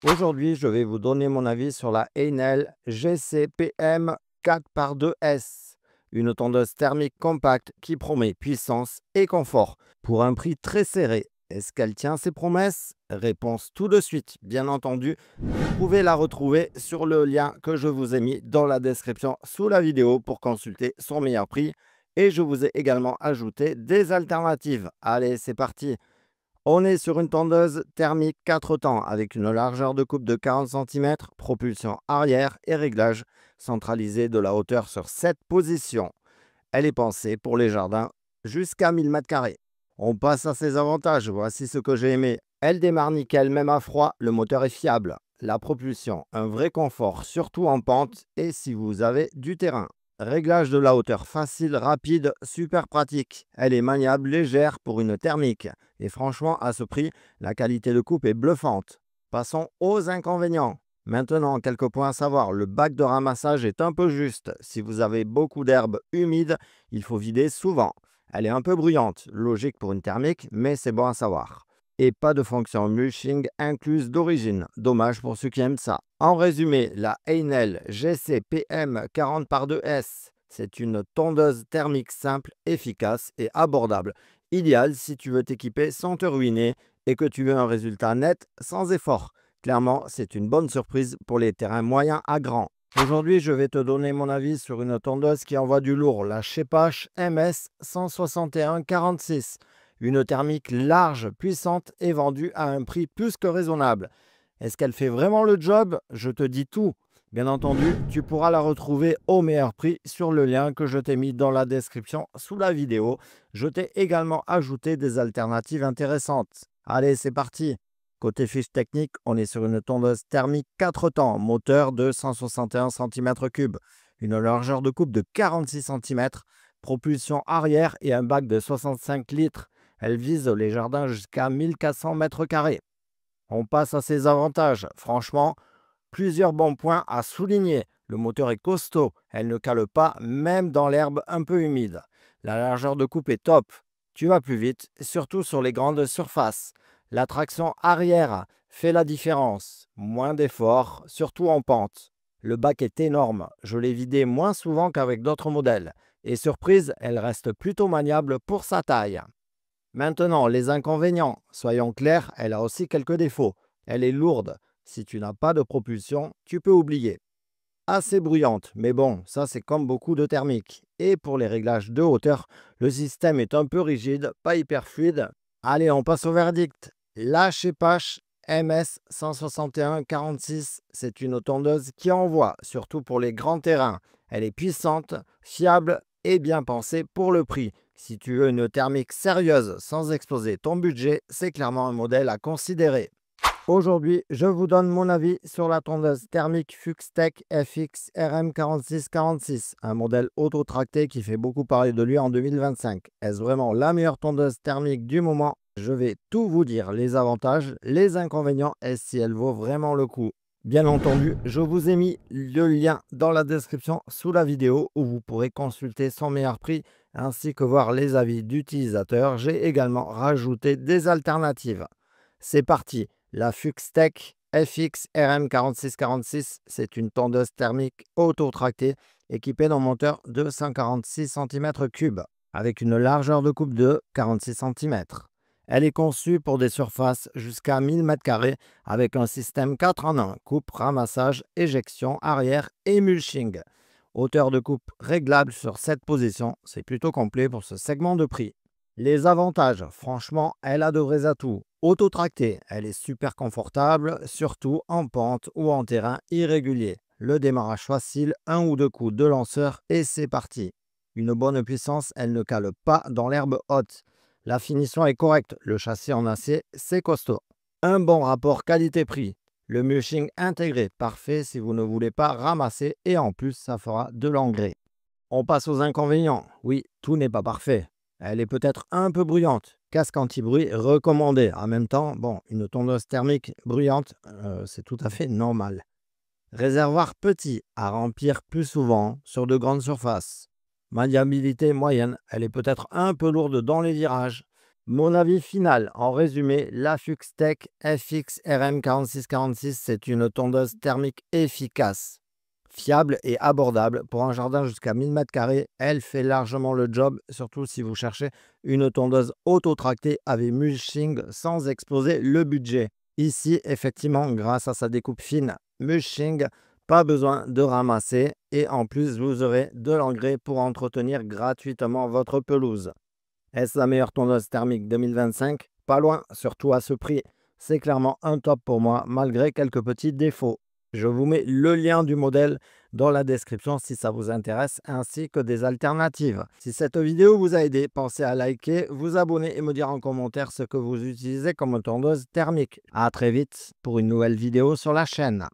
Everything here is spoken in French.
Aujourd'hui, je vais vous donner mon avis sur la Enel GCPM 4x2S, une tondeuse thermique compacte qui promet puissance et confort pour un prix très serré. Est-ce qu'elle tient ses promesses? Réponse tout de suite. Bien entendu, vous pouvez la retrouver sur le lien que je vous ai mis dans la description sous la vidéo pour consulter son meilleur prix. Et je vous ai également ajouté des alternatives. Allez, c'est parti. On est sur une tondeuse thermique 4 temps avec une largeur de coupe de 40 cm, propulsion arrière et réglage centralisé de la hauteur sur 7 positions. Elle est pensée pour les jardins jusqu'à 1000 m². On passe à ses avantages, voici ce que j'ai aimé. Elle démarre nickel même à froid, le moteur est fiable. La propulsion, un vrai confort, surtout en pente et si vous avez du terrain. Réglage de la hauteur facile, rapide, super pratique. Elle est maniable, légère pour une thermique. Et franchement, à ce prix, la qualité de coupe est bluffante. Passons aux inconvénients. Maintenant, quelques points à savoir. Le bac de ramassage est un peu juste. Si vous avez beaucoup d'herbes humides, il faut vider souvent. Elle est un peu bruyante, logique pour une thermique, mais c'est bon à savoir. Et pas de fonction mulching incluse d'origine. Dommage pour ceux qui aiment ça. En résumé, la Enel GCPM 40x2S, c'est une tondeuse thermique simple, efficace et abordable. Idéal si tu veux t'équiper sans te ruiner et que tu veux un résultat net sans effort. Clairement, c'est une bonne surprise pour les terrains moyens à grands. Aujourd'hui, je vais te donner mon avis sur une tondeuse qui envoie du lourd, la Shepash MS 16146. Une thermique large, puissante et vendue à un prix plus que raisonnable. Est-ce qu'elle fait vraiment le job? Je te dis tout. Bien entendu, tu pourras la retrouver au meilleur prix sur le lien que je t'ai mis dans la description sous la vidéo. Je t'ai également ajouté des alternatives intéressantes. Allez, c'est parti. Côté fiche technique, on est sur une tondeuse thermique 4 temps, moteur de 161 cm3, une largeur de coupe de 46 cm, propulsion arrière et un bac de 65 litres. Elle vise les jardins jusqu'à 1400 m². On passe à ses avantages. Franchement, plusieurs bons points à souligner. Le moteur est costaud, elle ne cale pas même dans l'herbe un peu humide. La largeur de coupe est top. Tu vas plus vite, surtout sur les grandes surfaces. La traction arrière fait la différence. Moins d'efforts, surtout en pente. Le bac est énorme. Je l'ai vidé moins souvent qu'avec d'autres modèles. Et surprise, elle reste plutôt maniable pour sa taille. Maintenant, les inconvénients. Soyons clairs, elle a aussi quelques défauts. Elle est lourde. Si tu n'as pas de propulsion, tu peux oublier. Assez bruyante, mais bon, ça c'est comme beaucoup de thermiques. Et pour les réglages de hauteur, le système est un peu rigide, pas hyper fluide. Allez, on passe au verdict. La Shepash MS 16146, c'est une tondeuse qui envoie, surtout pour les grands terrains. Elle est puissante, fiable et bien pensée pour le prix. Si tu veux une thermique sérieuse sans exploser ton budget, c'est clairement un modèle à considérer. Aujourd'hui, je vous donne mon avis sur la tondeuse thermique Fuxtech FX RM4646, un modèle auto-tracté qui fait beaucoup parler de lui en 2025. Est-ce vraiment la meilleure tondeuse thermique du moment? Je vais tout vous dire, les avantages, les inconvénients et si elle vaut vraiment le coup. Bien entendu, je vous ai mis le lien dans la description sous la vidéo où vous pourrez consulter son meilleur prix ainsi que voir les avis d'utilisateurs. J'ai également rajouté des alternatives. C'est parti. La Fuxtech FX RM4646, c'est une tondeuse thermique auto-tractée équipée d'un moteur de 146 cm3 avec une largeur de coupe de 46 cm. Elle est conçue pour des surfaces jusqu'à 1000 m² avec un système 4 en 1, coupe, ramassage, éjection, arrière et mulching. Hauteur de coupe réglable sur 7 positions, c'est plutôt complet pour ce segment de prix. Les avantages, franchement, elle a de vrais atouts. Auto-tractée, elle est super confortable, surtout en pente ou en terrain irrégulier. Le démarrage facile, un ou deux coups de lanceur et c'est parti. Une bonne puissance, elle ne cale pas dans l'herbe haute. La finition est correcte, le châssis en acier, c'est costaud. Un bon rapport qualité-prix. Le mulching intégré, parfait si vous ne voulez pas ramasser et en plus ça fera de l'engrais. On passe aux inconvénients. Oui, tout n'est pas parfait. Elle est peut-être un peu bruyante. Casque anti-bruit recommandé. En même temps, bon, une tondeuse thermique bruyante, c'est tout à fait normal. Réservoir petit à remplir plus souvent sur de grandes surfaces. Maniabilité moyenne. Elle est peut-être un peu lourde dans les virages. Mon avis final, en résumé, la Fuxtech FX RM4646, c'est une tondeuse thermique efficace, fiable et abordable. Pour un jardin jusqu'à 1000 m², elle fait largement le job, surtout si vous cherchez une tondeuse auto-tractée avec mulching sans exploser le budget. Ici, effectivement, grâce à sa découpe fine mulching, pas besoin de ramasser et en plus, vous aurez de l'engrais pour entretenir gratuitement votre pelouse. Est-ce la meilleure tondeuse thermique 2025? Pas loin, surtout à ce prix. C'est clairement un top pour moi, malgré quelques petits défauts. Je vous mets le lien du modèle dans la description si ça vous intéresse, ainsi que des alternatives. Si cette vidéo vous a aidé, pensez à liker, vous abonner et me dire en commentaire ce que vous utilisez comme tondeuse thermique. A très vite pour une nouvelle vidéo sur la chaîne.